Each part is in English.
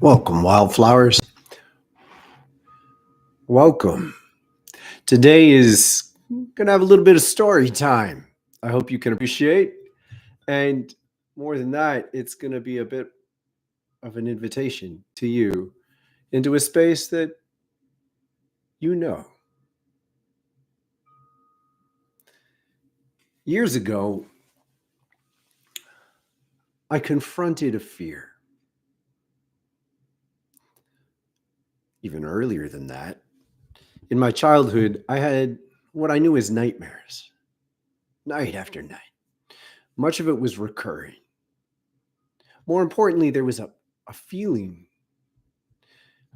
Welcome, wildflowers. Welcome. Today is going to have a little bit of story time. I hope you can appreciate. And more than that, it's going to be a bit of an invitation to you into a space that you know. Years ago, I confronted a fear. Even earlier than that, in my childhood, I had what I knew as nightmares, night after night. Much of it was recurring. More importantly, there was a feeling.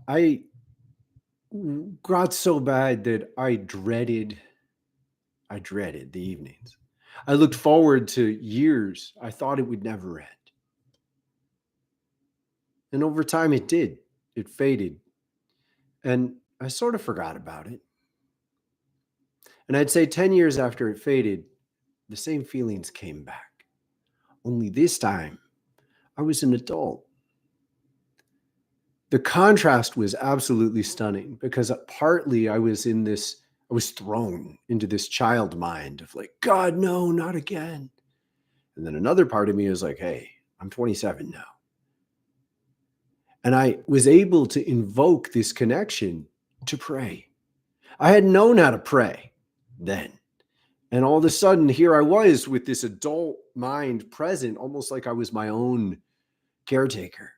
I got so bad that I dreaded the evenings. I looked forward to years. I thought it would never end. And over time it did. It faded. And I sort of forgot about it. And I'd say 10 years after it faded, the same feelings came back. Only this time, I was an adult. The contrast was absolutely stunning because partly I was thrown into this child mind of like, God, no, not again. And then another part of me was like, hey, I'm 27 now. And I was able to invoke this connection to pray. I had known how to pray then. And all of a sudden, here I was with this adult mind present, almost like I was my own caretaker.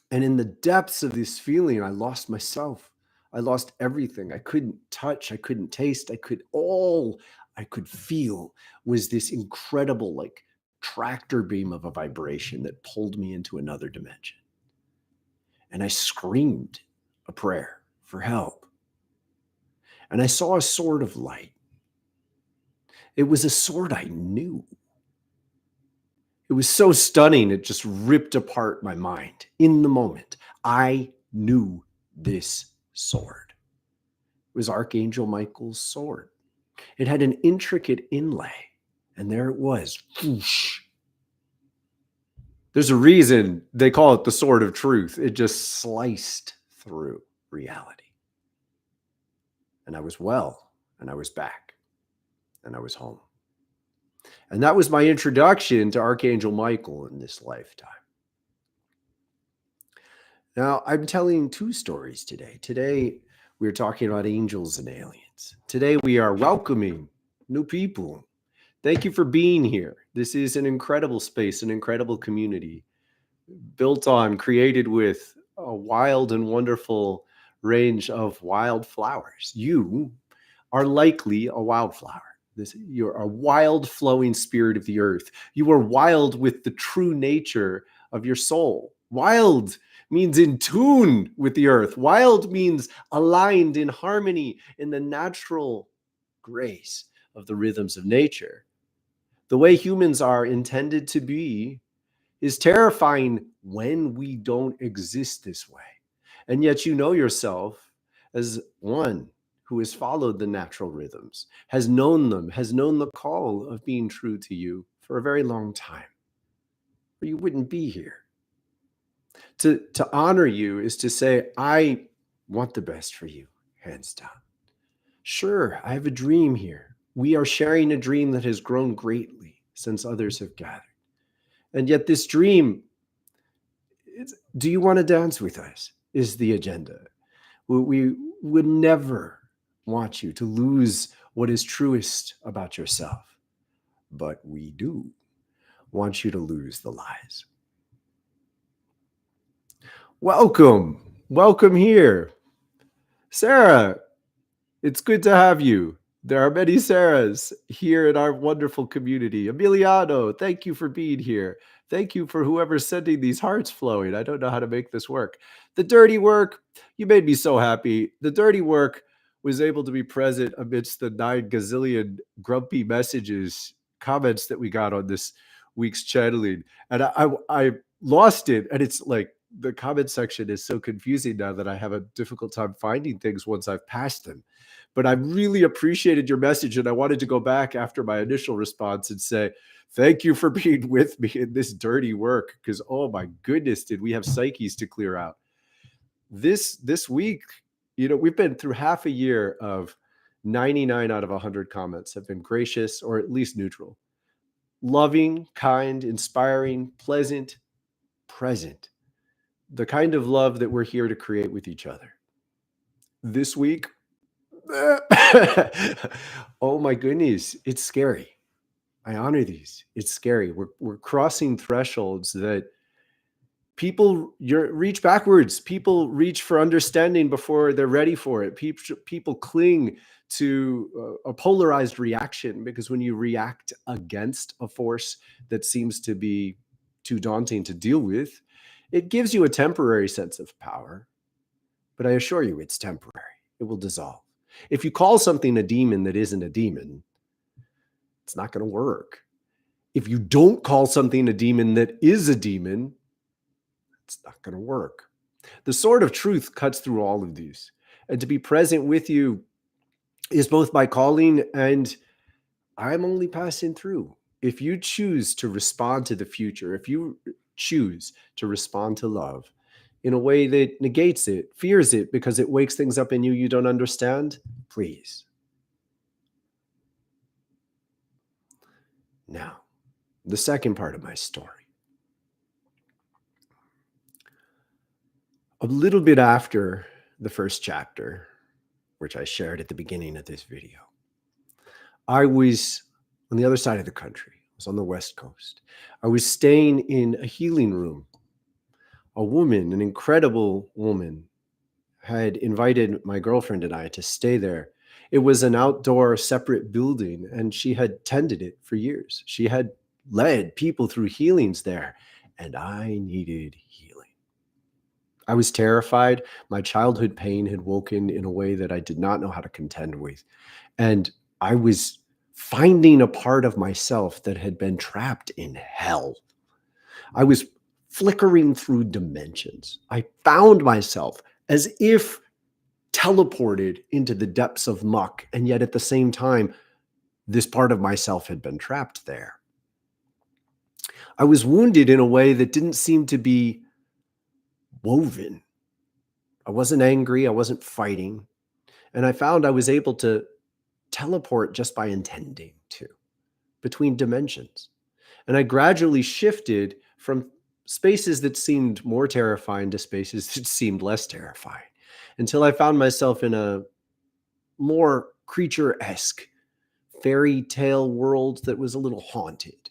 And in the depths of this feeling, I lost myself. I lost everything. I couldn't touch. I couldn't taste. All I could feel was this incredible, like, tractor beam of a vibration that pulled me into another dimension. And I screamed a prayer for help. And I saw a sword of light. It was a sword I knew. It was so stunning, it just ripped apart my mind. In the moment, I knew this sword. It was Archangel Michael's sword. It had an intricate inlay, and there it was. Whoosh. There's a reason they call it the sword of truth. It just sliced through reality. And I was well, and I was back, and I was home. And that was my introduction to Archangel Michael in this lifetime. Now, I'm telling two stories today. Today, we're talking about angels and aliens. Today, we are welcoming new people. Thank you for being here. This is an incredible space, an incredible community built on, created with a wild and wonderful range of wildflowers. You are likely a wildflower. You're a wild flowing spirit of the earth. You are wild with the true nature of your soul. Wild means in tune with the earth. Wild means aligned in harmony in the natural grace of the rhythms of nature. The way humans are intended to be is terrifying when we don't exist this way. And yet you know yourself as one who has followed the natural rhythms, has known them, has known the call of being true to you for a very long time, or you wouldn't be here. To honor you is to say, I want the best for you, hands down. Sure, I have a dream here. We are sharing a dream that has grown greatly since others have gathered. And yet this dream, do you want to dance with us, is the agenda. We would never want you to lose what is truest about yourself, but we do want you to lose the lies. Welcome here. Sarah, it's good to have you. There are many Sarahs here in our wonderful community. Emiliano, thank you for being here. Thank you for whoever's sending these hearts flowing. I don't know how to make this work. The dirty work, you made me so happy. The dirty work was able to be present amidst the 9 gazillion grumpy comments that we got on this week's channeling. And I lost it. And it's like the comment section is so confusing now that I have a difficult time finding things once I've passed them. But I really appreciated your message. And I wanted to go back after my initial response and say, Thank you for being with me in this dirty work, because oh my goodness, did we have psyches to clear out. This week, we've been through half a year of 99 out of 100 comments have been gracious or at least neutral, loving, kind, inspiring, pleasant, present. The kind of love that we're here to create with each other. This week, oh my goodness, it's scary. I honor these. It's scary. We're crossing thresholds that people reach backwards. People reach for understanding before they're ready for it. People cling to a polarized reaction, because when you react against a force that seems to be too daunting to deal with, it gives you a temporary sense of power. But I assure you, it's temporary. It will dissolve. If you call something a demon that isn't a demon, it's not going to work. If you don't call something a demon that is a demon, it's not going to work. The sword of truth cuts through all of these. And to be present with you is both my calling and I'm only passing through. If you choose to respond to the future, if you choose to respond to love in a way that negates it, fears it because it wakes things up in you don't understand, please. Now, the second part of my story. A little bit after the first chapter, which I shared at the beginning of this video, I was on the other side of the country. I was on the West Coast. I was staying in a healing room. A woman, an incredible woman, had invited my girlfriend and I to stay there. It was an outdoor separate building, and she had tended it for years. She had led people through healings there, and I needed healing. I was terrified. My childhood pain had woken in a way that I did not know how to contend with. And I was finding a part of myself that had been trapped in hell. I was flickering through dimensions. I found myself as if teleported into the depths of muck. And yet at the same time, this part of myself had been trapped there. I was wounded in a way that didn't seem to be woven. I wasn't angry. I wasn't fighting. And I found I was able to teleport just by intending to, between dimensions. And I gradually shifted from spaces that seemed more terrifying to spaces that seemed less terrifying, until I found myself in a more creature-esque fairy tale world that was a little haunted.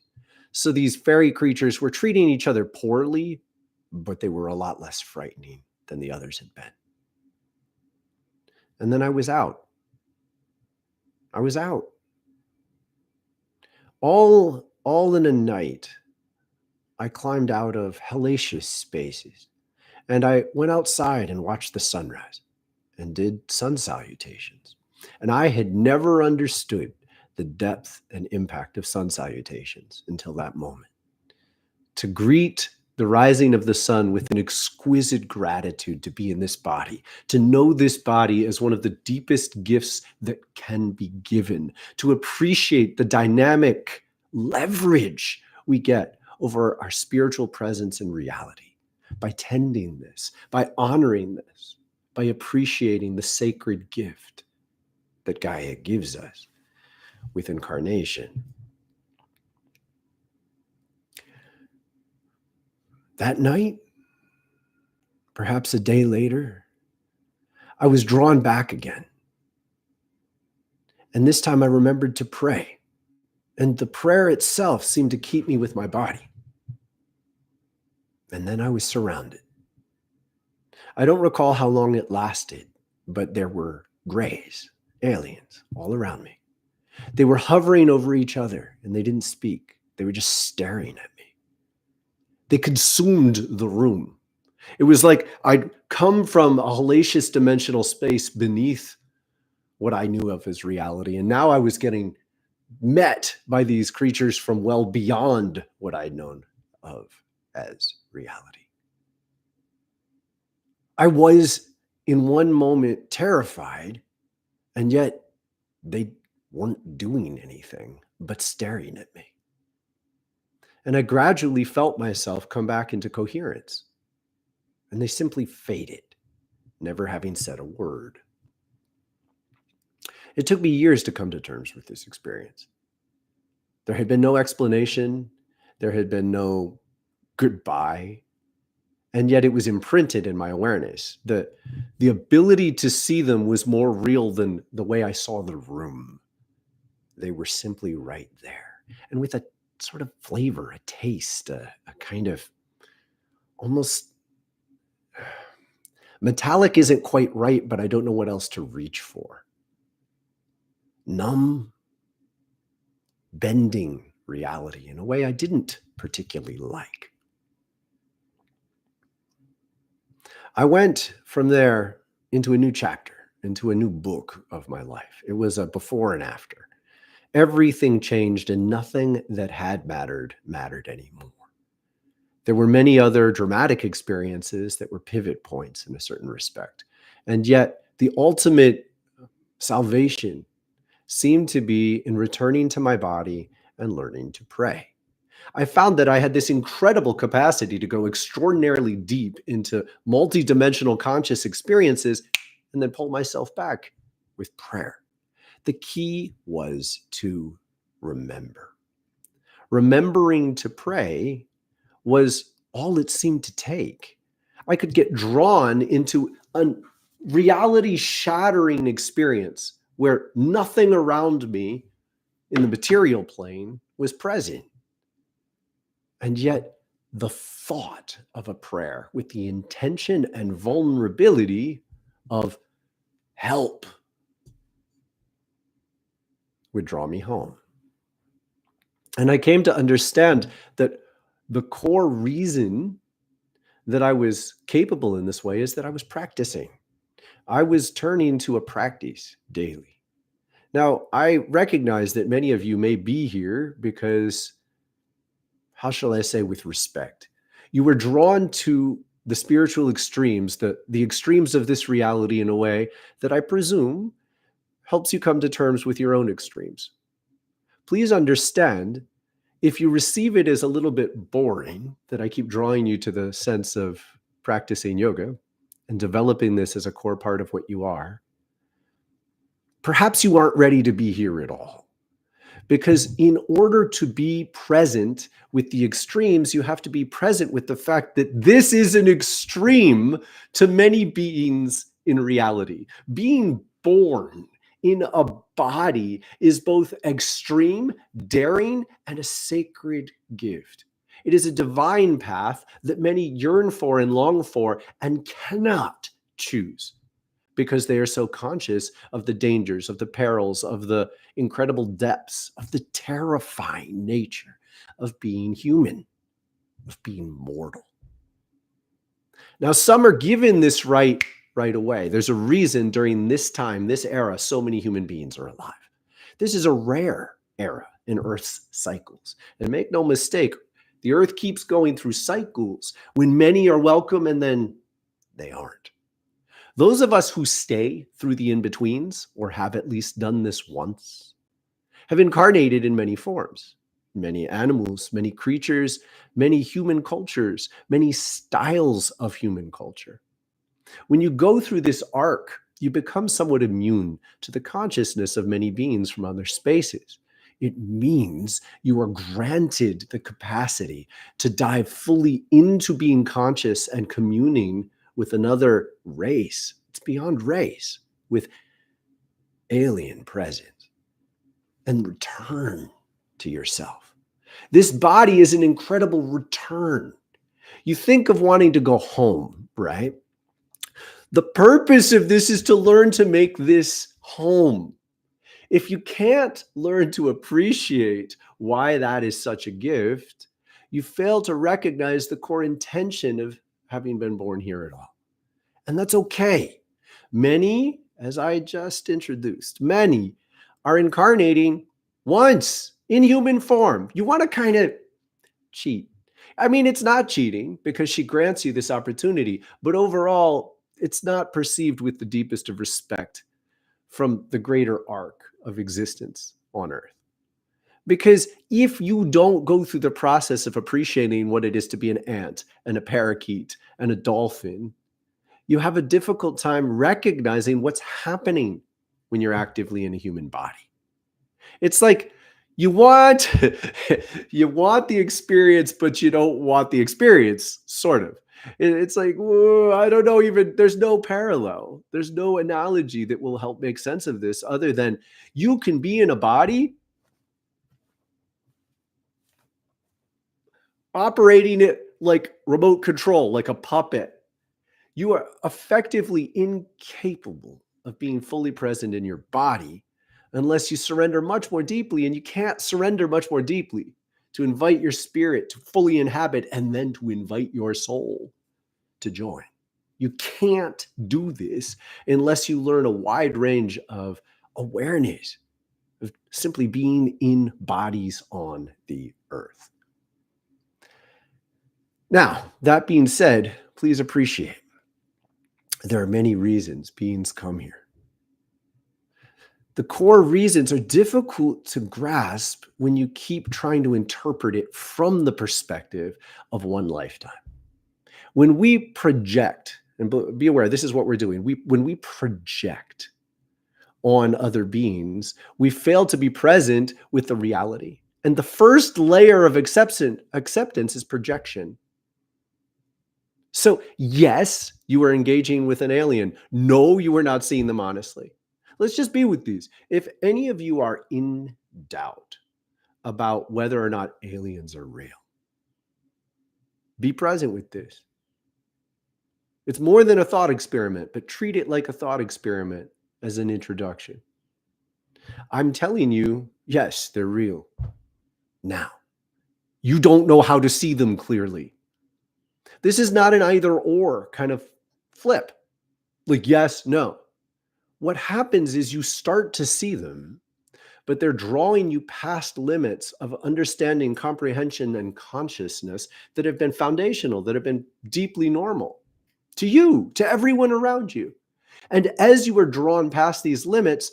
So these fairy creatures were treating each other poorly, but they were a lot less frightening than the others had been. And then I was out. I was out. All in a night, I climbed out of hellacious spaces, and I went outside and watched the sunrise and did sun salutations. And I had never understood the depth and impact of sun salutations until that moment. To greet the rising of the sun with an exquisite gratitude to be in this body, to know this body as one of the deepest gifts that can be given, to appreciate the dynamic leverage we get over our spiritual presence and reality by tending this, by honoring this, by appreciating the sacred gift that Kaiya gives us with incarnation. That night, perhaps a day later, I was drawn back again. And this time I remembered to pray. And the prayer itself seemed to keep me with my body. And then I was surrounded. I don't recall how long it lasted, but there were grays, aliens, all around me. They were hovering over each other, and they didn't speak. They were just staring at me. They consumed the room. It was like I'd come from a hellacious dimensional space beneath what I knew of as reality, and now I was getting met by these creatures from well beyond what I'd known of as reality. I was, in one moment, terrified, and yet they weren't doing anything but staring at me. And I gradually felt myself come back into coherence. And they simply faded, never having said a word. It took me years to come to terms with this experience. There had been no explanation. There had been no goodbye. And yet it was imprinted in my awareness. The ability to see them was more real than the way I saw the room. They were simply right there. And with a sort of flavor, a taste, a kind of almost metallic isn't quite right, but I don't know what else to reach for. Numb, bending reality in a way I didn't particularly like. I went from there into a new chapter, into a new book of my life. It was a before and after. Everything changed and nothing that had mattered anymore. There were many other dramatic experiences that were pivot points in a certain respect. And yet the ultimate salvation seemed to be in returning to my body and learning to pray. I found that I had this incredible capacity to go extraordinarily deep into multidimensional conscious experiences and then pull myself back with prayer. The key was to remember. Remembering to pray was all it seemed to take. I could get drawn into a reality-shattering experience where nothing around me in the material plane was present. And yet the thought of a prayer with the intention and vulnerability of help would draw me home. And I came to understand that the core reason that I was capable in this way is that I was practicing. I was turning to a practice daily. Now, I recognize that many of you may be here because, how shall I say, with respect, you were drawn to the spiritual extremes, the extremes of this reality in a way that I presume helps you come to terms with your own extremes. Please understand, if you receive it as a little bit boring, that I keep drawing you to the sense of practicing yoga and developing this as a core part of what you are, perhaps you aren't ready to be here at all. Because in order to be present with the extremes, you have to be present with the fact that this is an extreme to many beings in reality. Being born in a body is both extreme, daring, and a sacred gift. It is a divine path that many yearn for and long for and cannot choose, because they are so conscious of the dangers, of the perils, of the incredible depths, of the terrifying nature of being human, of being mortal. Now, some are given this right away. There's a reason during this time, this era, so many human beings are alive. This is a rare era in Earth's cycles. And make no mistake, the Earth keeps going through cycles when many are welcome and then they aren't. Those of us who stay through the in-betweens, or have at least done this once, have incarnated in many forms, many animals, many creatures, many human cultures, many styles of human culture. When you go through this arc, you become somewhat immune to the consciousness of many beings from other spaces. It means you are granted the capacity to dive fully into being conscious and communing with another race. It's beyond race, with alien presence, and return to yourself. This body is an incredible return. You think of wanting to go home, right? The purpose of this is to learn to make this home. If you can't learn to appreciate why that is such a gift, you fail to recognize the core intention of having been born here at all. And that's okay. Many, as I just introduced, many are incarnating once in human form. You want to kind of cheat. I mean, it's not cheating because she grants you this opportunity, but overall, it's not perceived with the deepest of respect from the greater arc of existence on Earth. Because if you don't go through the process of appreciating what it is to be an ant and a parakeet and a dolphin, you have a difficult time recognizing what's happening when you're actively in a human body. It's like you want you want the experience, but you don't want the experience, sort of. It's like, whoa, I don't know, even there's no parallel. There's no analogy that will help make sense of this other than you can be in a body operating it like remote control, like a puppet. You are effectively incapable of being fully present in your body unless you surrender much more deeply. And you can't surrender much more deeply to invite your spirit to fully inhabit and then to invite your soul to join. You can't do this unless you learn a wide range of awareness of simply being in bodies on the earth. Now, that being said, please appreciate there are many reasons beings come here. The core reasons are difficult to grasp when you keep trying to interpret it from the perspective of one lifetime. When we project, and be aware, this is what we're doing. When we project on other beings, we fail to be present with the reality. And the first layer of acceptance is projection. So, yes, you are engaging with an alien. No, you are not seeing them honestly. Let's just be with these. If any of you are in doubt about whether or not aliens are real, be present with this. It's more than a thought experiment, but treat it like a thought experiment as an introduction. I'm telling you, yes, they're real. Now, you don't know how to see them clearly. This is not an either or kind of flip. Like, yes, no. What happens is you start to see them, but they're drawing you past limits of understanding, comprehension, and consciousness that have been foundational, that have been deeply normal to you, to everyone around you. And as you are drawn past these limits,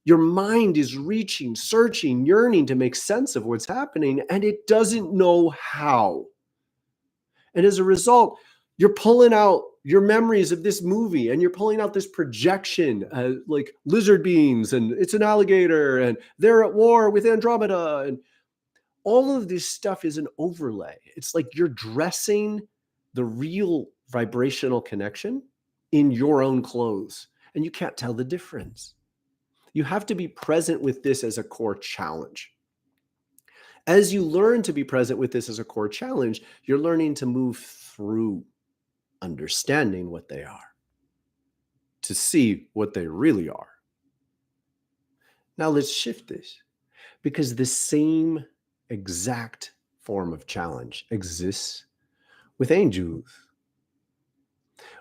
your mind is reaching, searching, yearning to make sense of what's happening, and it doesn't know how. And as a result, you're pulling out your memories of this movie and you're pulling out this projection, like lizard beings and it's an alligator and they're at war with Andromeda. And all of this stuff is an overlay. It's like you're dressing the real vibrational connection in your own clothes and you can't tell the difference. You have to be present with this as a core challenge. As you learn to be present with this as a core challenge, you're learning to move through understanding what they are, to see what they really are. Now let's shift this, because the same exact form of challenge exists with angels.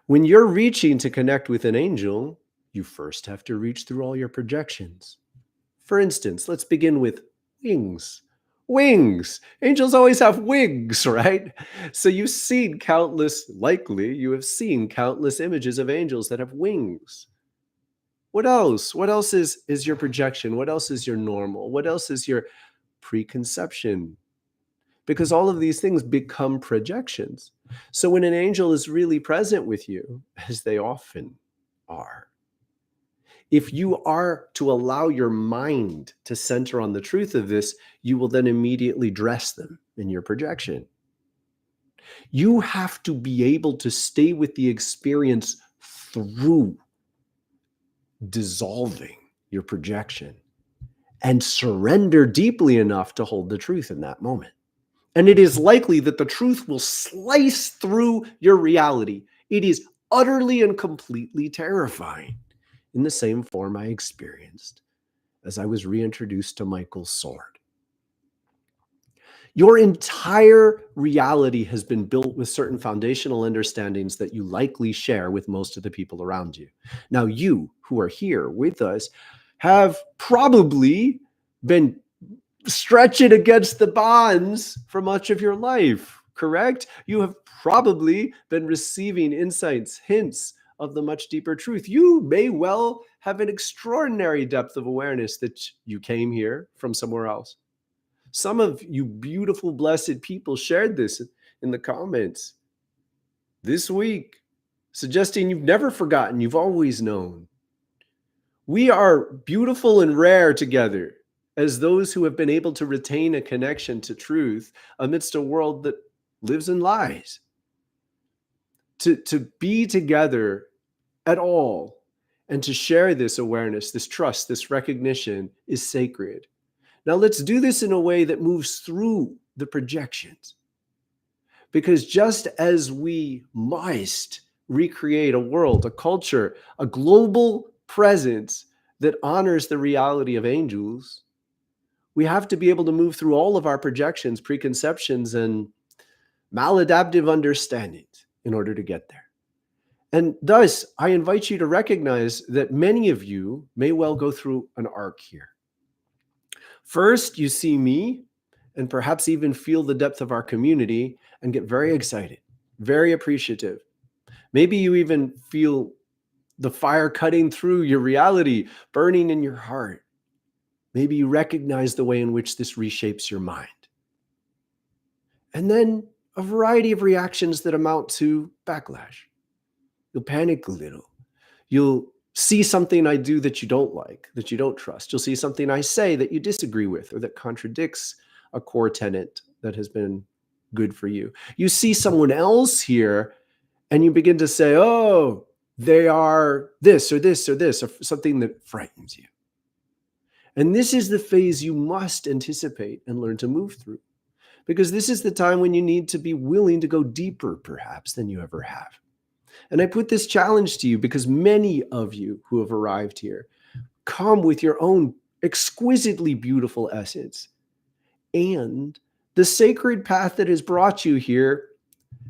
When you're reaching to connect with an angel, you first have to reach through all your projections. For instance, let's begin with wings. Wings. Angels always have wings, right? So you have seen countless images of angels that have wings. What else? What else is your projection? What else is your normal? What else is your preconception? Because all of these things become projections. So when an angel is really present with you, as they often are, if you are to allow your mind to center on the truth of this, you will then immediately dress them in your projection. You have to be able to stay with the experience through dissolving your projection and surrender deeply enough to hold the truth in that moment. And it is likely that the truth will slice through your reality. It is utterly and completely terrifying, in the same form I experienced as I was reintroduced to Michael's sword. Your entire reality has been built with certain foundational understandings that you likely share with most of the people around you. Now, you who are here with us have probably been stretching against the bonds for much of your life, correct? You have probably been receiving insights, hints of the much deeper truth. You may well have an extraordinary depth of awareness that you came here from somewhere else. Some of you beautiful, blessed people shared this in the comments this week, suggesting you've never forgotten, you've always known. We are beautiful and rare together as those who have been able to retain a connection to truth amidst a world that lives in lies. To be together at all and to share this awareness, this trust, this recognition is sacred. Now let's do this in a way that moves through the projections. Because just as we must recreate a world, a culture, a global presence that honors the reality of angels, we have to be able to move through all of our projections, preconceptions, and maladaptive understandings in order to get there. And thus, I invite you to recognize that many of you may well go through an arc here. First, you see me and perhaps even feel the depth of our community and get very excited, very appreciative. Maybe you even feel the fire cutting through your reality, burning in your heart. Maybe you recognize the way in which this reshapes your mind. And then a variety of reactions that amount to backlash. You'll panic a little. You'll see something I do that you don't like, that you don't trust. You'll see something I say that you disagree with or that contradicts a core tenet that has been good for you. You see someone else here and you begin to say, oh, they are this or this or this, or something that frightens you. And this is the phase you must anticipate and learn to move through, because this is the time when you need to be willing to go deeper, perhaps, than you ever have. And I put this challenge to you because many of you who have arrived here come with your own exquisitely beautiful essence. And the sacred path that has brought you here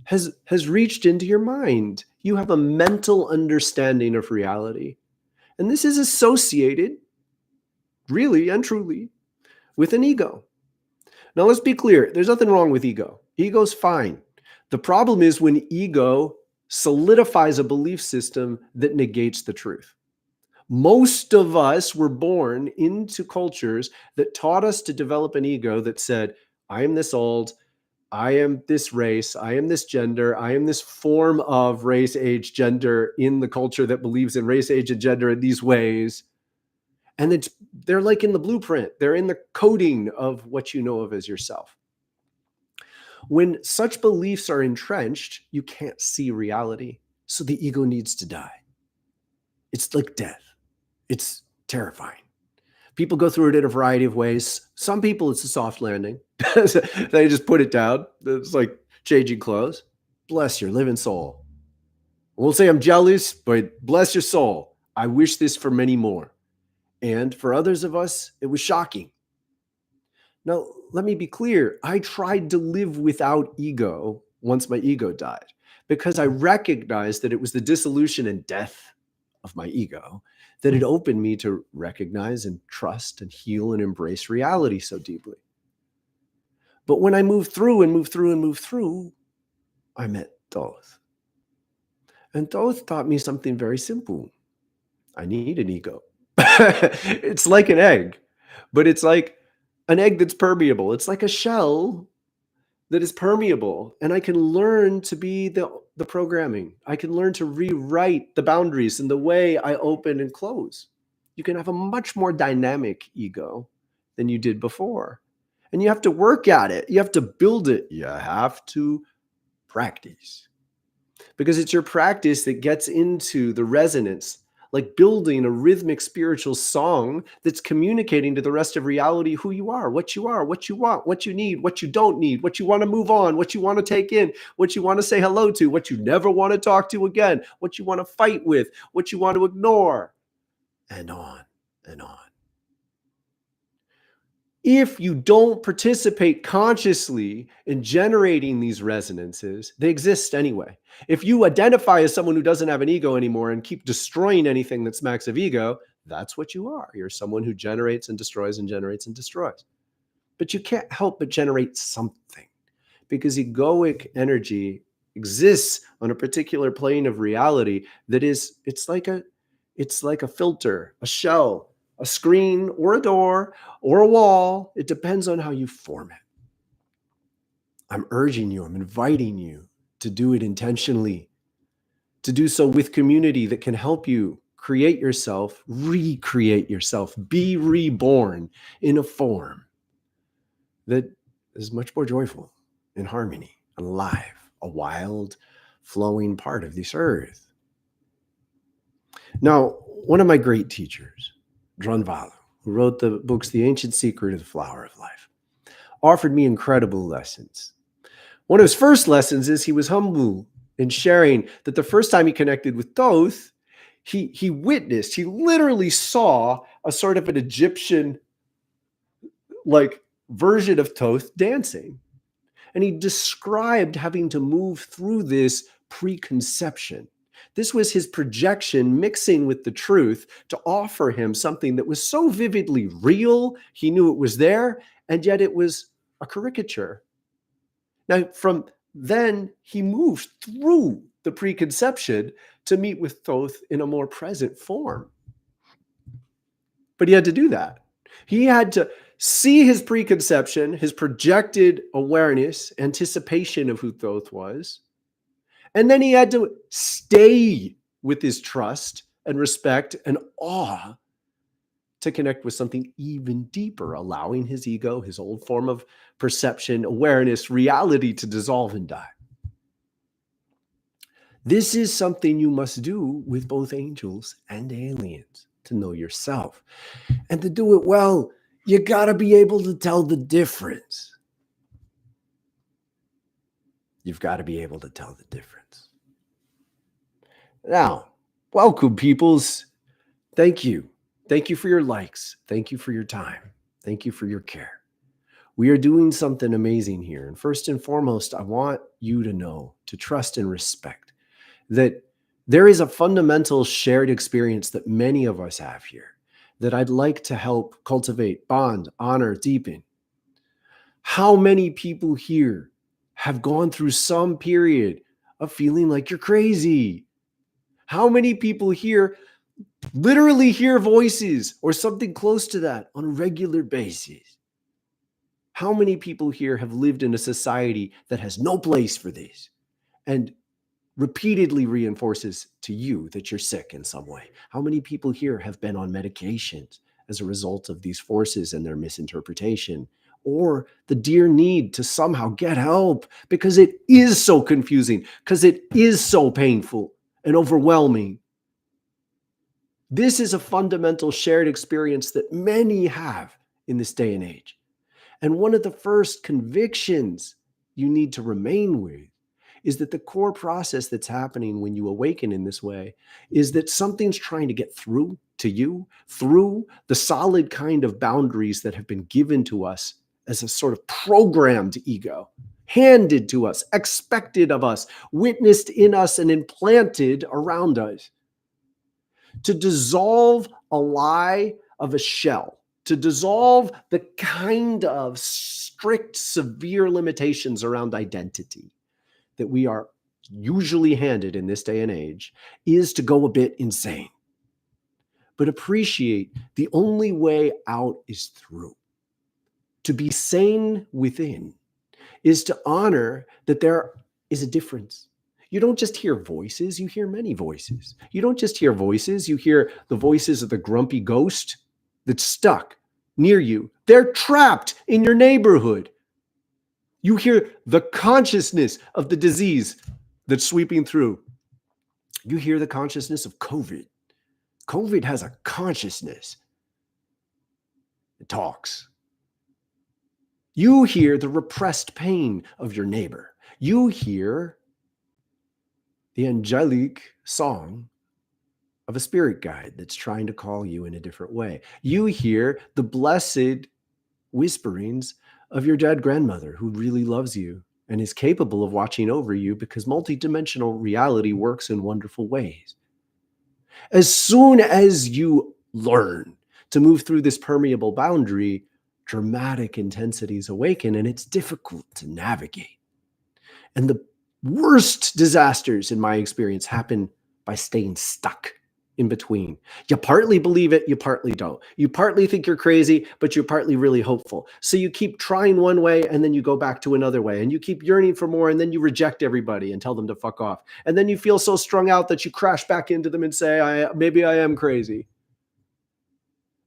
has reached into your mind. You have a mental understanding of reality. And this is associated, really and truly, with an ego. Now, let's be clear. There's nothing wrong with ego. Ego's fine. The problem is when ego solidifies a belief system that negates the truth. Most of us were born into cultures that taught us to develop an ego that said, I am this old, I am this race, I am this gender, I am this form of race, age, gender in the culture that believes in race, age, and gender in these ways. And they're like in the blueprint. They're in the coding of what you know of as yourself. When such beliefs are entrenched, you can't see reality. So the ego needs to die. It's like death. It's terrifying. People go through it in a variety of ways. Some people, it's a soft landing. They just put it down. It's like changing clothes. Bless your living soul. I won't say I'm jealous, but bless your soul. I wish this for many more. And for others of us, it was shocking. Now, let me be clear. I tried to live without ego once my ego died, because I recognized that it was the dissolution and death of my ego that had opened me to recognize and trust and heal and embrace reality so deeply. But when I moved through and moved through and moved through, I met Thoth. And Thoth taught me something very simple. I need an ego. It's like an egg, but it's like an egg that's permeable. It's like a shell that is permeable, and I can learn to be the programming. I can learn to rewrite the boundaries and the way I open and close. You can have a much more dynamic ego than you did before. And you have to work at it. You have to build it. You have to practice. Because it's your practice that gets into the resonance, like building a rhythmic spiritual song that's communicating to the rest of reality who you are, what you want, what you need, what you don't need, what you want to move on, what you want to take in, what you want to say hello to, what you never want to talk to again, what you want to fight with, what you want to ignore, and on and on. If you don't participate consciously in generating these resonances, they exist anyway. If you identify as someone who doesn't have an ego anymore and keep destroying anything that smacks of ego, that's what you are. You're someone who generates and destroys and generates and destroys. But you can't help but generate something, because egoic energy exists on a particular plane of reality that is, it's like a filter, a shell a screen or a door or a wall. It depends on how you form it. I'm urging you, I'm inviting you to do it intentionally, to do so with community that can help you create yourself, recreate yourself, be reborn in a form that is much more joyful, in harmony, alive, a wild, flowing part of this earth. Now, one of my great teachers, Valu, who wrote the books The Ancient Secret of the Flower of Life, offered me incredible lessons. One of his first lessons is he was humble in sharing that the first time he connected with Thoth, he witnessed, he literally saw a sort of an Egyptian like version of Thoth dancing. And he described having to move through this preconception. This was his projection mixing with the truth to offer him something that was so vividly real. He knew it was there, and yet it was a caricature. Now, from then, he moved through the preconception to meet with Thoth in a more present form. But he had to do that. He had to see his preconception, his projected awareness, anticipation of who Thoth was. And then he had to stay with his trust and respect and awe to connect with something even deeper, allowing his ego, his old form of perception, awareness, reality to dissolve and die. This is something you must do with both angels and aliens, to know yourself. And to do it well, you got to be able to tell the difference. You've got to be able to tell the difference. Now, welcome, peoples. Thank you. Thank you for your likes. Thank you for your time. Thank you for your care. We are doing something amazing here. And first and foremost, I want you to know, to trust and respect that there is a fundamental shared experience that many of us have here that I'd like to help cultivate, bond, honor, deepen. How many people here have gone through some period of feeling like you're crazy? How many people here literally hear voices or something close to that on a regular basis? How many people here have lived in a society that has no place for this and repeatedly reinforces to you that you're sick in some way? How many people here have been on medications as a result of these forces and their misinterpretation, or the dear need to somehow get help because it is so confusing, because it is so painful and overwhelming? This is a fundamental shared experience that many have in this day and age. And one of the first convictions you need to remain with is that the core process that's happening when you awaken in this way is that something's trying to get through to you, through the solid kind of boundaries that have been given to us as a sort of programmed ego, handed to us, expected of us, witnessed in us, and implanted around us. To dissolve a lie of a shell, to dissolve the kind of strict, severe limitations around identity that we are usually handed in this day and age, is to go a bit insane. But appreciate the only way out is through. To be sane within is to honor that there is a difference. You don't just hear voices, you hear many voices. You don't just hear voices, you hear the voices of the grumpy ghost that's stuck near you. They're trapped in your neighborhood. You hear the consciousness of the disease that's sweeping through. You hear the consciousness of COVID. COVID has a consciousness. It talks. You hear the repressed pain of your neighbor. You hear the angelic song of a spirit guide that's trying to call you in a different way. You hear the blessed whisperings of your dead grandmother who really loves you and is capable of watching over you because multidimensional reality works in wonderful ways. As soon as you learn to move through this permeable boundary, dramatic intensities awaken, and it's difficult to navigate. And the worst disasters, in my experience, happen by staying stuck in between. You partly believe it, you partly don't. You partly think you're crazy, but you're partly really hopeful. So you keep trying one way and then you go back to another way, and you keep yearning for more, and then you reject everybody and tell them to fuck off. And then you feel so strung out that you crash back into them and say, maybe I am crazy.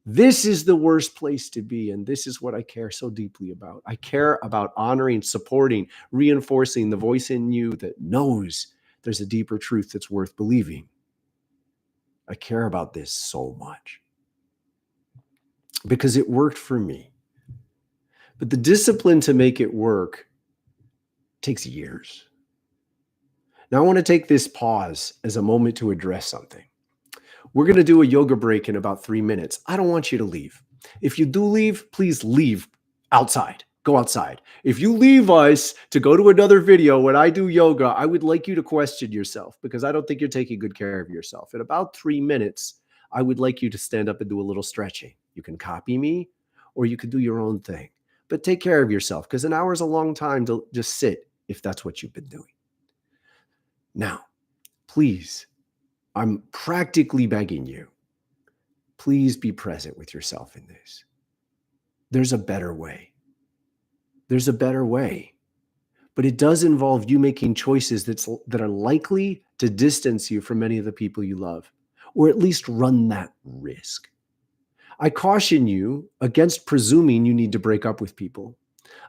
This is the worst place to be, and this is what I care so deeply about. I care about honoring, supporting, reinforcing the voice in you that knows there's a deeper truth that's worth believing. I care about this so much because it worked for me. But the discipline to make it work takes years. Now, I want to take this pause as a moment to address something. We're going to do a yoga break in about 3 minutes. I don't want you to leave. If you do leave, please leave outside. Go outside. If you leave us to go to another video when I do yoga, I would like you to question yourself because I don't think you're taking good care of yourself. In about 3 minutes, I would like you to stand up and do a little stretching. You can copy me or you can do your own thing. But take care of yourself because an hour is a long time to just sit if that's what you've been doing. Now, please, I'm practically begging you, please be present with yourself in this. There's a better way. There's a better way. But it does involve you making choices that are likely to distance you from many of the people you love, or at least run that risk. I caution you against presuming you need to break up with people.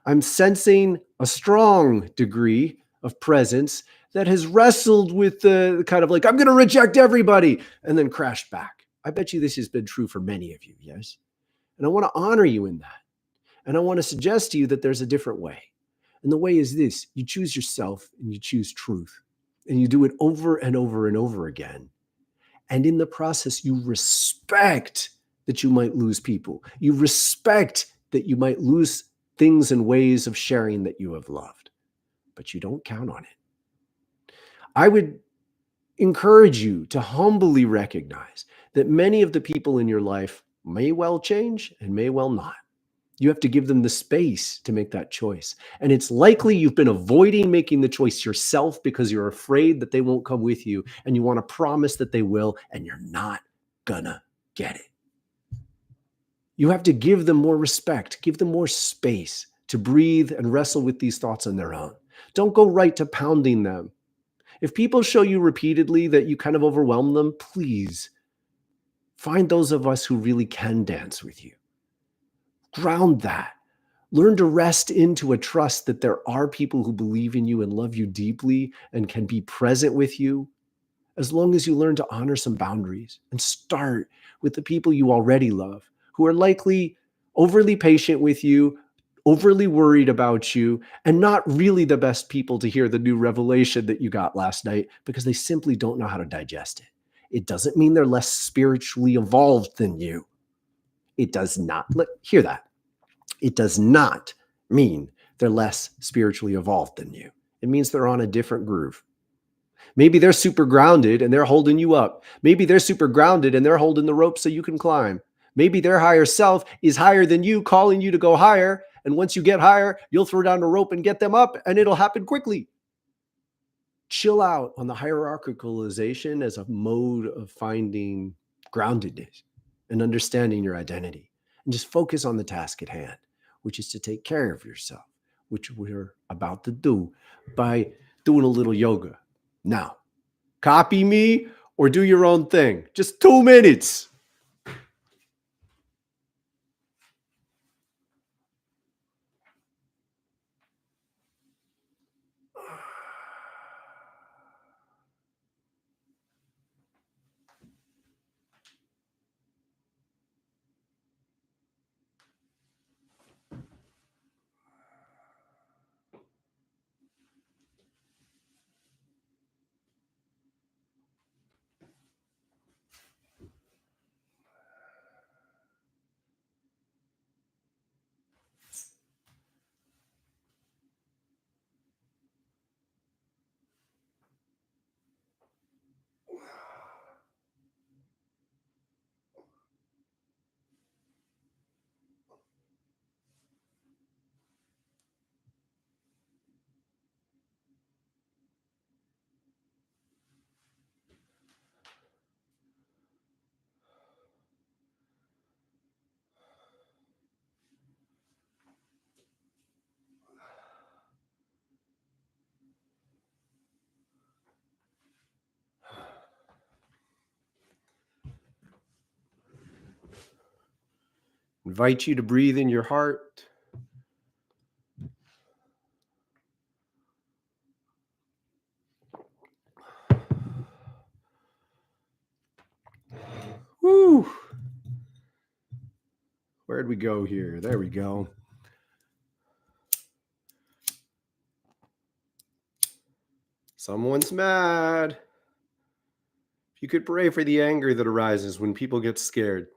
I'm sensing a strong degree of presence that has wrestled with the kind of like, I'm going to reject everybody, and then crashed back. I bet you this has been true for many of you, yes? And I want to honor you in that. And I want to suggest to you that there's a different way. And the way is this: you choose yourself and you choose truth. And you do it over and over and over again. And in the process, you respect that you might lose people. You respect that you might lose things and ways of sharing that you have loved. But you don't count on it. I would encourage you to humbly recognize that many of the people in your life may well change and may well not. You have to give them the space to make that choice. And it's likely you've been avoiding making the choice yourself because you're afraid that they won't come with you and you want to promise that they will, and you're not gonna get it. You have to give them more respect, give them more space to breathe and wrestle with these thoughts on their own. Don't go right to pounding them. If people show you repeatedly that you kind of overwhelm them, please find those of us who really can dance with you. Ground that. Learn to rest into a trust that there are people who believe in you and love you deeply and can be present with you, as long as you learn to honor some boundaries and start with the people you already love, who are likely overly patient with you, overly worried about you, and not really the best people to hear the new revelation that you got last night because they simply don't know how to digest it. It doesn't mean they're less spiritually evolved than you. It does not. Hear that. It does not mean they're less spiritually evolved than you. It means they're on a different groove. Maybe they're super grounded and they're holding you up. Maybe they're super grounded and they're holding the rope so you can climb. Maybe their higher self is higher than you, calling you to go higher. And once you get higher, you'll throw down the rope and get them up, and it'll happen quickly. Chill out on the hierarchicalization as a mode of finding groundedness and understanding your identity. And just focus on the task at hand, which is to take care of yourself, which we're about to do by doing a little yoga. Now, copy me or do your own thing. Just 2 minutes. Invite you to breathe in your heart. Woo! Where'd we go here? There we go. Someone's mad. If you could pray for the anger that arises when people get scared.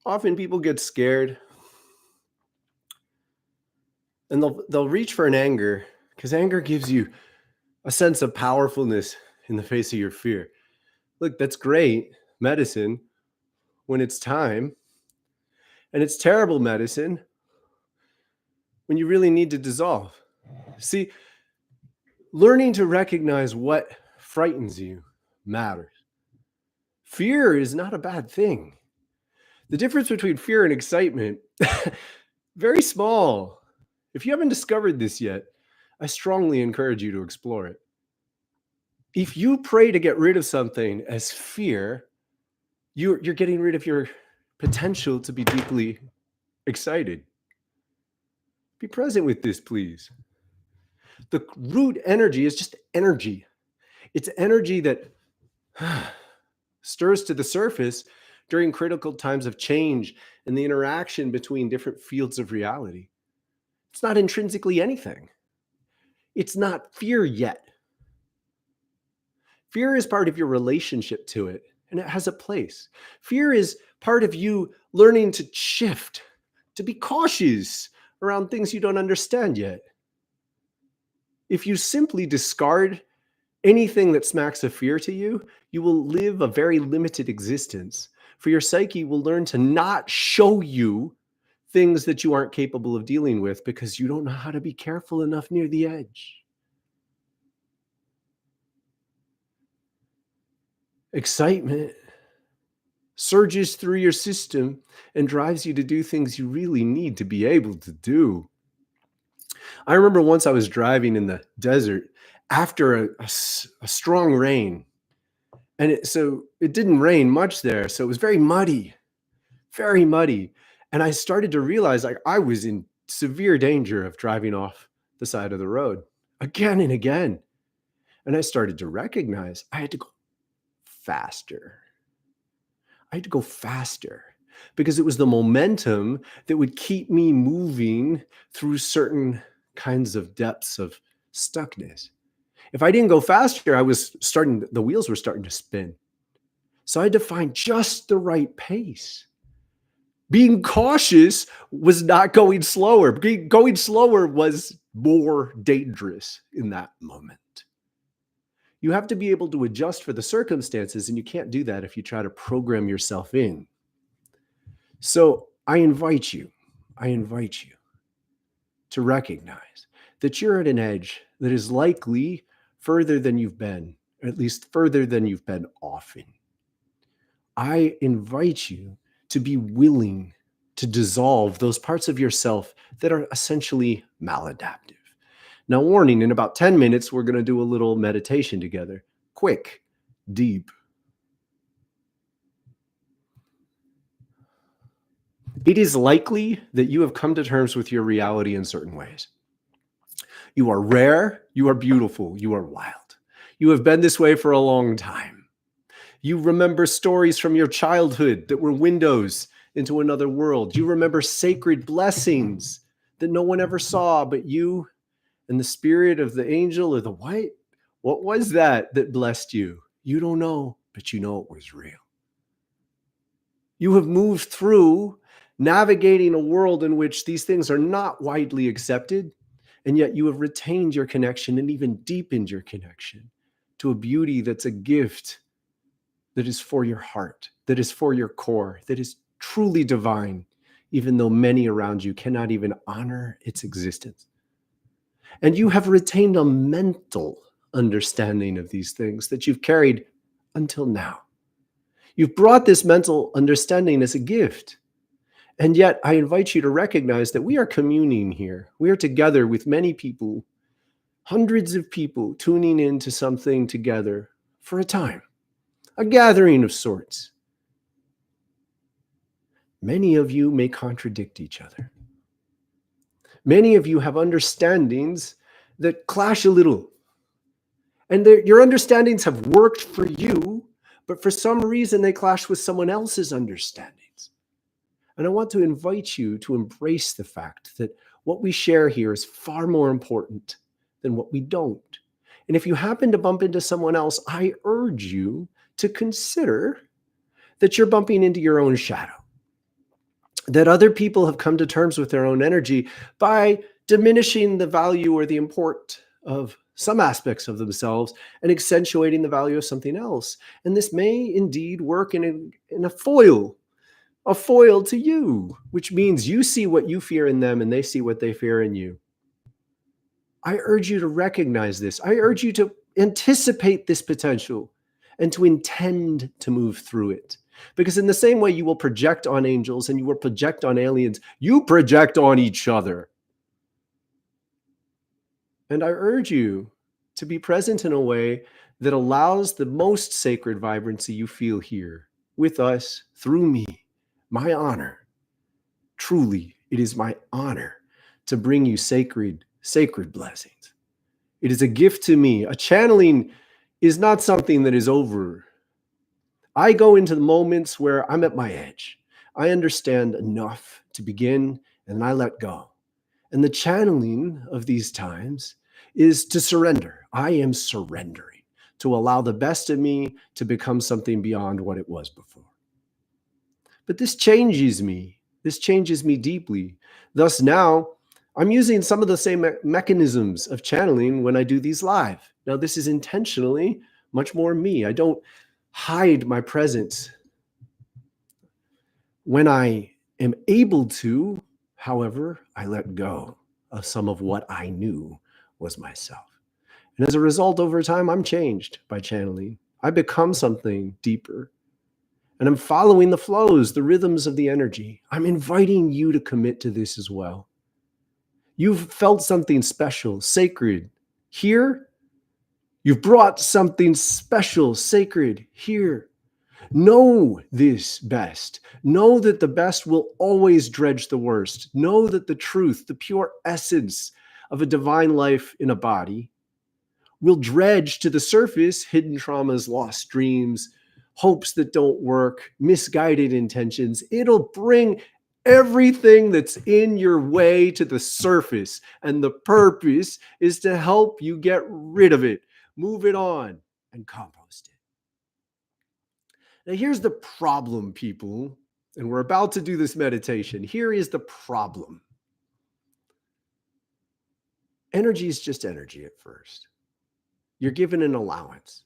Often people get scared and they'll reach for an anger because anger gives you a sense of powerfulness in the face of your fear. Look, that's great medicine when it's time, and it's terrible medicine when you really need to dissolve. See, learning to recognize what frightens you matters. Fear is not a bad thing. The difference between fear and excitement, very small. If you haven't discovered this yet, I strongly encourage you to explore it. If you pray to get rid of something as fear, you're getting rid of your potential to be deeply excited. Be present with this, please. The root energy is just energy. It's energy that stirs to the surface during critical times of change and the interaction between different fields of reality. It's not intrinsically anything. It's not fear yet. Fear is part of your relationship to it, and it has a place. Fear is part of you learning to shift, to be cautious around things you don't understand yet. If you simply discard anything that smacks of fear to you, you will live a very limited existence. For your psyche will learn to not show you things that you aren't capable of dealing with because you don't know how to be careful enough near the edge. Excitement surges through your system and drives you to do things you really need to be able to do. I remember once I was driving in the desert after a strong rain. And it didn't rain much there. So it was very muddy, very muddy. And I started to realize I was in severe danger of driving off the side of the road again and again. And I started to recognize I had to go faster. I had to go faster because it was the momentum that would keep me moving through certain kinds of depths of stuckness. If I didn't go faster, the wheels were starting to spin. So I had to find just the right pace. Being cautious was not going slower. Going slower was more dangerous in that moment. You have to be able to adjust for the circumstances, and you can't do that if you try to program yourself in. So I invite you to recognize that you're at an edge that is likely further than you've been, or at least further than you've been often. I invite you to be willing to dissolve those parts of yourself that are essentially maladaptive. Now, warning, in about 10 minutes, we're going to do a little meditation together. Quick, deep. It is likely that you have come to terms with your reality in certain ways. You are rare, you are beautiful, you are wild. You have been this way for a long time. You remember stories from your childhood that were windows into another world. You remember sacred blessings that no one ever saw but you and the spirit of the angel or the white. What was that blessed you? You don't know, but you know it was real. You have moved through navigating a world in which these things are not widely accepted, and yet you have retained your connection and even deepened your connection to a beauty that's a gift that is for your heart, that is for your core, that is truly divine, even though many around you cannot even honor its existence. And you have retained a mental understanding of these things that you've carried until now. You've brought this mental understanding as a gift. And yet I invite you to recognize that we are communing here. We are together with many people, hundreds of people tuning into something together for a time, a gathering of sorts. Many of you may contradict each other. Many of you have understandings that clash a little. And your understandings have worked for you, but for some reason they clash with someone else's understandings. And I want to invite you to embrace the fact that what we share here is far more important than what we don't. And if you happen to bump into someone else, I urge you to consider that you're bumping into your own shadow, that other people have come to terms with their own energy by diminishing the value or the import of some aspects of themselves and accentuating the value of something else. And this may indeed work in a foil to you, which means you see what you fear in them and they see what they fear in you. I urge you to recognize this. I urge you to anticipate this potential and to intend to move through it. Because in the same way you will project on angels and you will project on aliens, you project on each other. And I urge you to be present in a way that allows the most sacred vibrancy you feel here with us, through me. My honor. Truly, it is my honor to bring you sacred blessings. It is a gift to me. A channeling is not something that is over. I go into the moments where I'm at my edge. I understand enough to begin, and I let go. And the channeling of these times is to surrender. I am surrendering to allow the best of me to become something beyond what it was before. But this changes me. This changes me deeply. Thus now, I'm using some of the same mechanisms of channeling when I do these live. Now, this is intentionally much more me. I don't hide my presence. When I am able to, however, I let go of some of what I knew was myself. And as a result, over time, I'm changed by channeling. I become something deeper. And I'm following the flows, the rhythms of the energy. I'm inviting you to commit to this as well. You've felt something special, sacred here. You've brought something special, sacred here. Know this best. Know that the best will always dredge the worst. Know that the truth, the pure essence of a divine life in a body will dredge to the surface hidden traumas, lost dreams, hopes that don't work, misguided intentions. It'll bring everything that's in your way to the surface. And the purpose is to help you get rid of it, move it on, and compost it. Now, here's the problem, people. And we're about to do this meditation. Here is the problem. Energy is just energy at first. You're given an allowance.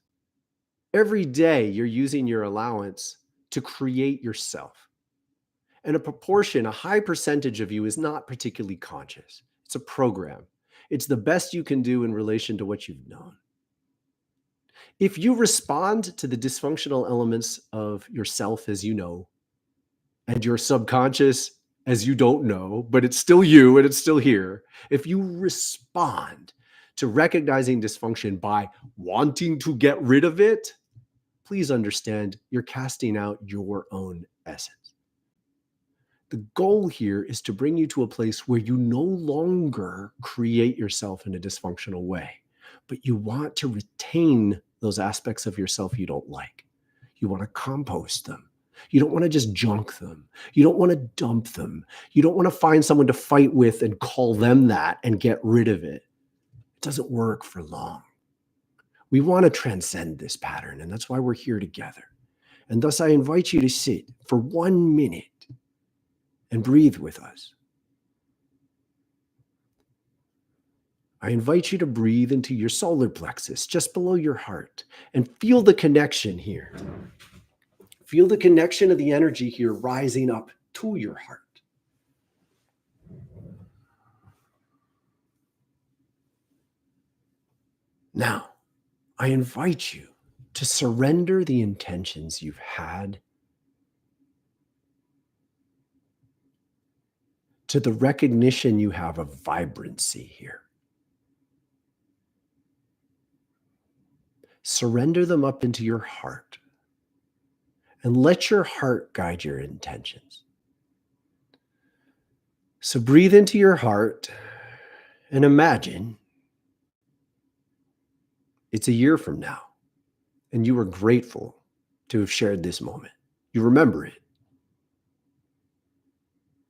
Every day, you're using your allowance to create yourself. And a high percentage of you is not particularly conscious. It's a program. It's the best you can do in relation to what you've known. If you respond to the dysfunctional elements of yourself as you know, and your subconscious as you don't know, but it's still you and it's still here, if you respond to recognizing dysfunction by wanting to get rid of it, please understand you're casting out your own essence. The goal here is to bring you to a place where you no longer create yourself in a dysfunctional way, but you want to retain those aspects of yourself you don't like. You want to compost them. You don't want to just junk them. You don't want to dump them. You don't want to find someone to fight with and call them that and get rid of it. It doesn't work for long. We want to transcend this pattern, and that's why we're here together. And thus, I invite you to sit for 1 minute and breathe with us. I invite you to breathe into your solar plexus, just below your heart, and feel the connection here. Feel the connection of the energy here rising up to your heart. Now, I invite you to surrender the intentions you've had to the recognition you have of vibrancy here. Surrender them up into your heart and let your heart guide your intentions. So breathe into your heart and imagine it's a year from now and you are grateful to have shared this moment. You remember it.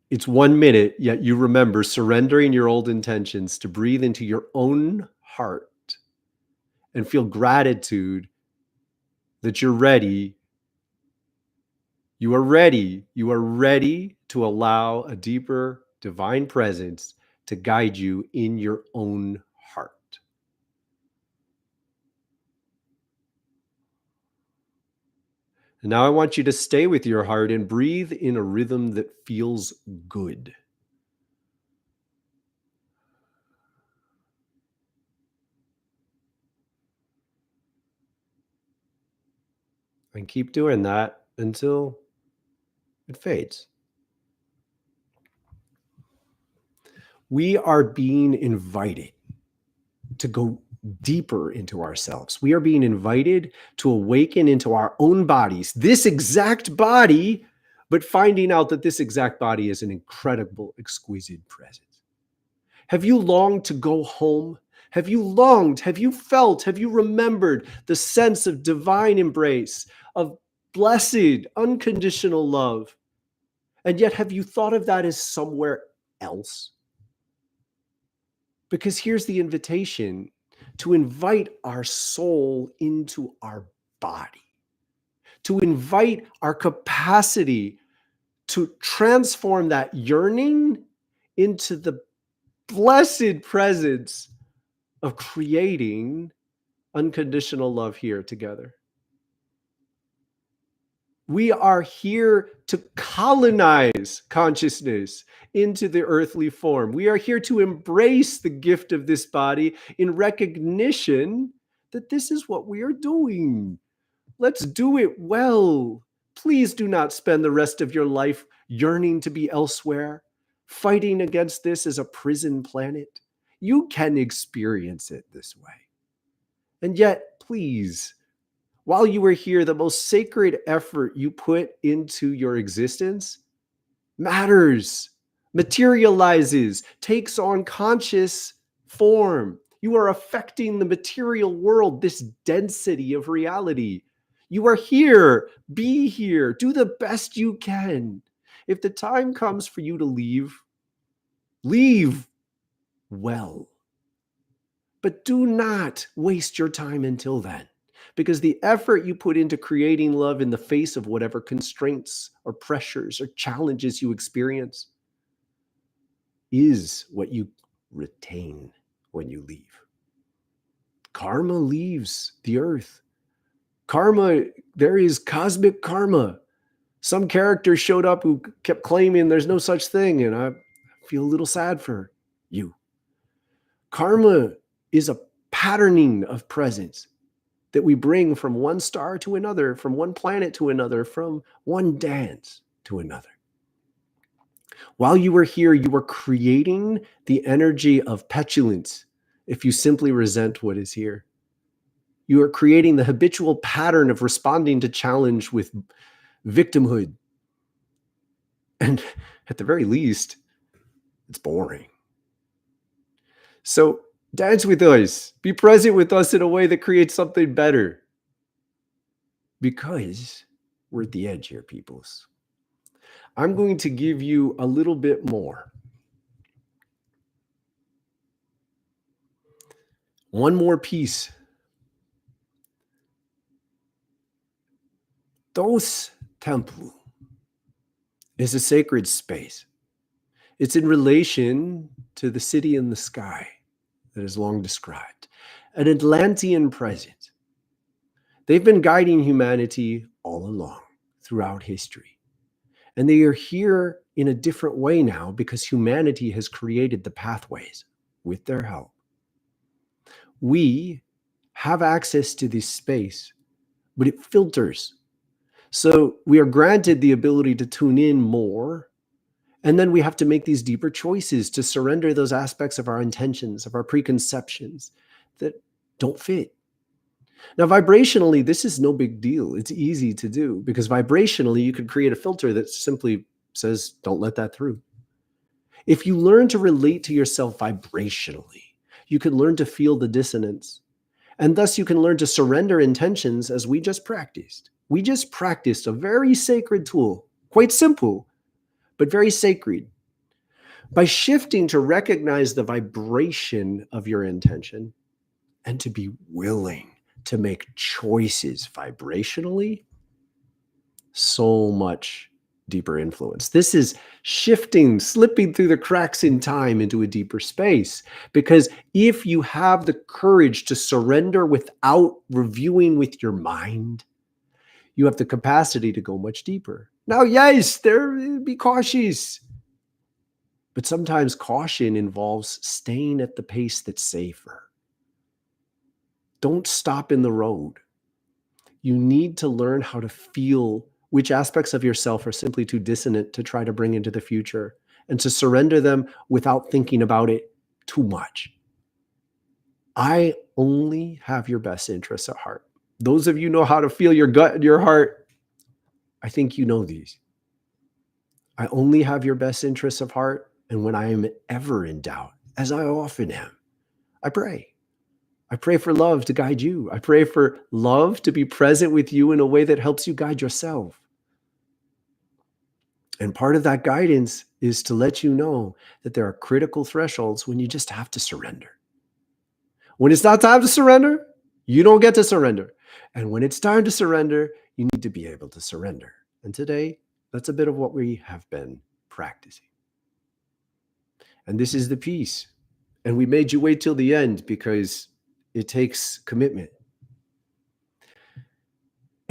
It's 1 minute, yet you remember surrendering your old intentions to breathe into your own heart and feel gratitude that you're ready. You are ready. You are ready to allow a deeper divine presence to guide you in your own heart. And now I want you to stay with your heart and breathe in a rhythm that feels good. And keep doing that until it fades. We are being invited to go deeper into ourselves. We are being invited to awaken into our own bodies, this exact body, but finding out that this exact body is an incredible, exquisite presence. Have you longed to go home? Have you longed? Have you felt? Have you remembered the sense of divine embrace, of blessed, unconditional love? And yet, have you thought of that as somewhere else? Because here's the invitation to invite our soul into our body, to invite our capacity to transform that yearning into the blessed presence of creating unconditional love here together. We are here to colonize consciousness into the earthly form. We are here to embrace the gift of this body in recognition that this is what we are doing. Let's do it well. Please do not spend the rest of your life yearning to be elsewhere, fighting against this as a prison planet. You can experience it this way. And yet, please, while you are here, the most sacred effort you put into your existence matters, materializes, takes on conscious form. You are affecting the material world, this density of reality. You are here, be here, do the best you can. If the time comes for you to leave, leave well. But do not waste your time until then, because the effort you put into creating love in the face of whatever constraints or pressures or challenges you experience is what you retain when you leave. Karma leaves the earth. Karma, there is cosmic karma. Some character showed up who kept claiming there's no such thing, and I feel a little sad for you. Karma is a patterning of presence that we bring from one star to another, from one planet to another, from one dance to another. While you were here, you were creating the energy of petulance if you simply resent what is here. You are creating the habitual pattern of responding to challenge with victimhood. And at the very least, it's boring. So dance with us. Be present with us in a way that creates something better. Because we're at the edge here, peoples. I'm going to give you a little bit more. One more piece. Thoth Temple is a sacred space. It's in relation to the city in the sky that is long described, an Atlantean presence. They've been guiding humanity all along throughout history. And they are here in a different way now because humanity has created the pathways with their help. We have access to this space, but it filters. So we are granted the ability to tune in more. And then we have to make these deeper choices to surrender those aspects of our intentions, of our preconceptions that don't fit. Now, vibrationally, this is no big deal. It's easy to do because vibrationally, you could create a filter that simply says, don't let that through. If you learn to relate to yourself vibrationally, you can learn to feel the dissonance. And thus you can learn to surrender intentions as we just practiced. We just practiced a very sacred tool, quite simple, but very sacred. By shifting to recognize the vibration of your intention and to be willing to make choices vibrationally, so much deeper influence. This is shifting, slipping through the cracks in time into a deeper space. Because if you have the courage to surrender without reviewing with your mind, you have the capacity to go much deeper. Now, yes, be cautious. But sometimes caution involves staying at the pace that's safer. Don't stop in the road. You need to learn how to feel which aspects of yourself are simply too dissonant to try to bring into the future, and to surrender them without thinking about it too much. I only have your best interests at heart. Those of you know how to feel your gut and your heart, I think you know these. I only have your best interests of heart, and when I am ever in doubt, as I often am, I pray. I pray for love to guide you. I pray for love to be present with you in a way that helps you guide yourself. And part of that guidance is to let you know that there are critical thresholds when you just have to surrender. When it's not time to surrender, you don't get to surrender. And when it's time to surrender, you need to be able to surrender. And today, that's a bit of what we have been practicing. And this is the piece. And we made you wait till the end because it takes commitment.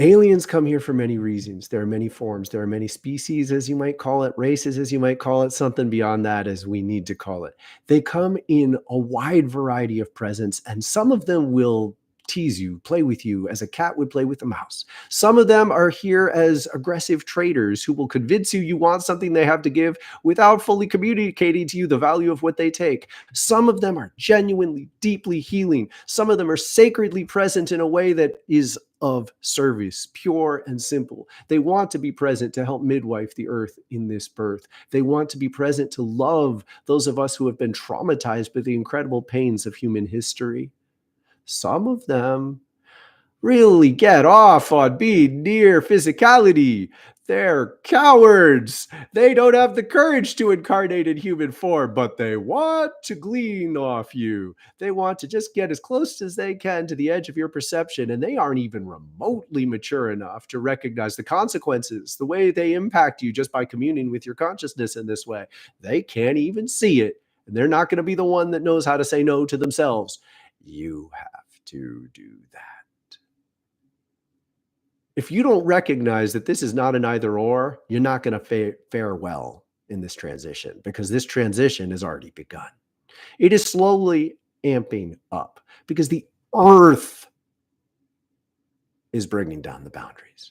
Aliens come here for many reasons. There are many forms. There are many species, as you might call it, races, as you might call it, something beyond that, as we need to call it. They come in a wide variety of presence, and some of them will tease you, play with you as a cat would play with a mouse. Some of them are here as aggressive traders who will convince you you want something they have to give without fully communicating to you the value of what they take. Some of them are genuinely, deeply healing. Some of them are sacredly present in a way that is of service, pure and simple. They want to be present to help midwife the earth in this birth. They want to be present to love those of us who have been traumatized by the incredible pains of human history. Some of them really get off on being near physicality. They're cowards. They don't have the courage to incarnate in human form, but they want to glean off you. They want to just get as close as they can to the edge of your perception, and they aren't even remotely mature enough to recognize the consequences, the way they impact you just by communing with your consciousness in this way. They can't even see it, and they're not going to be the one that knows how to say no to themselves. You have to do that. If you don't recognize that this is not an either or, you're not going to fare well in this transition, because this transition has already begun. It is slowly amping up because the earth is bringing down the boundaries.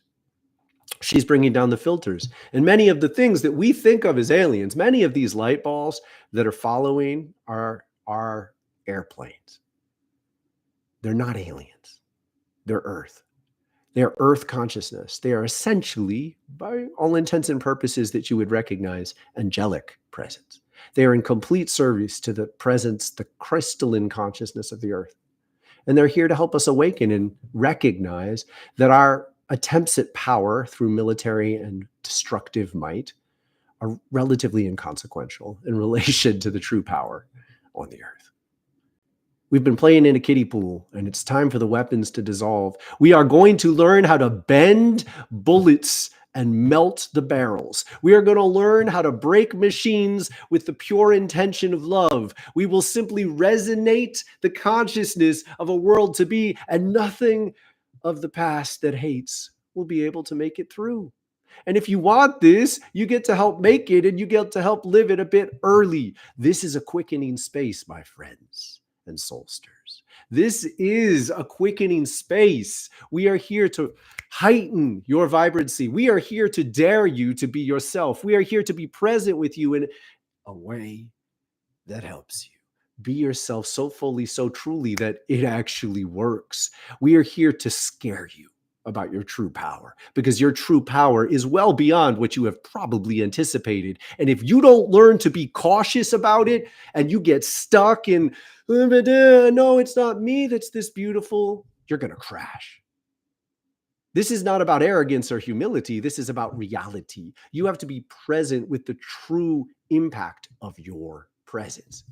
She's bringing down the filters. And many of the things that we think of as aliens, many of these light balls that are following are airplanes. They're not aliens. They're Earth. They're Earth consciousness. They are essentially, by all intents and purposes that you would recognize, angelic presence. They are in complete service to the presence, the crystalline consciousness of the Earth. And they're here to help us awaken and recognize that our attempts at power through military and destructive might are relatively inconsequential in relation to the true power on the Earth. We've been playing in a kiddie pool, and it's time for the weapons to dissolve. We are going to learn how to bend bullets and melt the barrels. We are going to learn how to break machines with the pure intention of love. We will simply resonate the consciousness of a world to be, and nothing of the past that hates will be able to make it through. And if you want this, you get to help make it, and you get to help live it a bit early. This is a quickening space, my friends and soulsters. This is a quickening space. We are here to heighten your vibrancy. We are here to dare you to be yourself. We are here to be present with you in a way that helps you. Be yourself so fully, so truly that it actually works. We are here to scare you. about your true power, because your true power is well beyond what you have probably anticipated. And if you don't learn to be cautious about it and you get stuck in, no, it's not me that's this beautiful, you're going to crash. This is not about arrogance or humility. This is about reality. You have to be present with the true impact of your presence.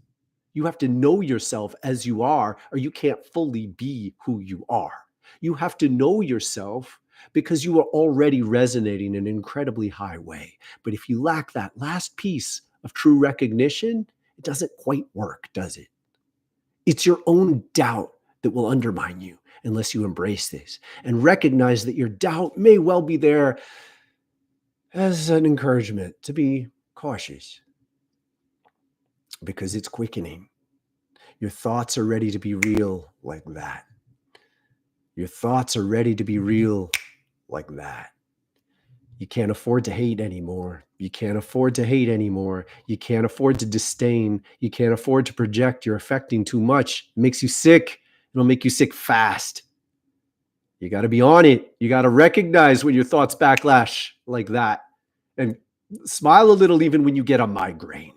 You have to know yourself as you are, or you can't fully be who you are. You have to know yourself because you are already resonating in an incredibly high way. But if you lack that last piece of true recognition, it doesn't quite work, does it? It's your own doubt that will undermine you unless you embrace this and recognize that your doubt may well be there as an encouragement to be cautious, because it's quickening. Your thoughts are ready to be real like that. Your thoughts are ready to be real like that. You can't afford to hate anymore. You can't afford to hate anymore. You can't afford to disdain. You can't afford to project. You're affecting too much. It makes you sick. It'll make you sick fast. You got to be on it. You got to recognize when your thoughts backlash like that, and smile a little even when you get a migraine.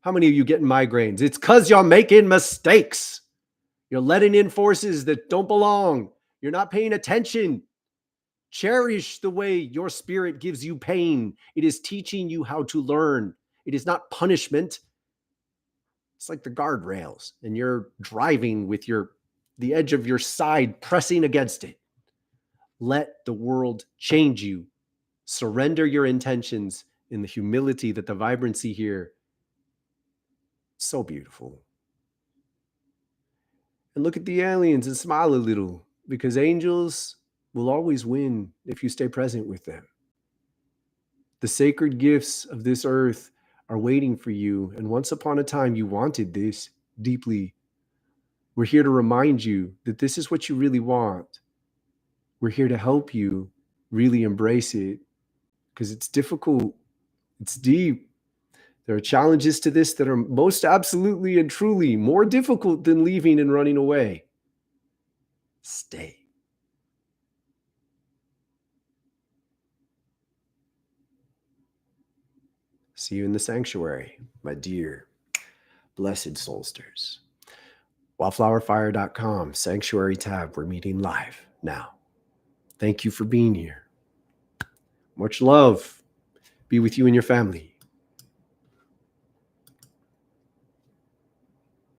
How many of you getting migraines? It's because you're making mistakes. You're letting in forces that don't belong. You're not paying attention. Cherish the way your spirit gives you pain. It is teaching you how to learn. It is not punishment. It's like the guardrails, and you're driving with the edge of your side pressing against it. Let the world change you. Surrender your intentions in the humility that the vibrancy here, so beautiful. And look at the aliens and smile a little, because angels will always win if you stay present with them. The sacred gifts of this earth are waiting for you. And once upon a time, you wanted this deeply. We're here to remind you that this is what you really want. We're here to help you really embrace it, because it's difficult. It's deep. There are challenges to this that are most absolutely and truly more difficult than leaving and running away. Stay. See you in the sanctuary, my dear blessed soulsters. Wildflowerfire.com, sanctuary tab. We're meeting live now. Thank you for being here. Much love be with you and your family.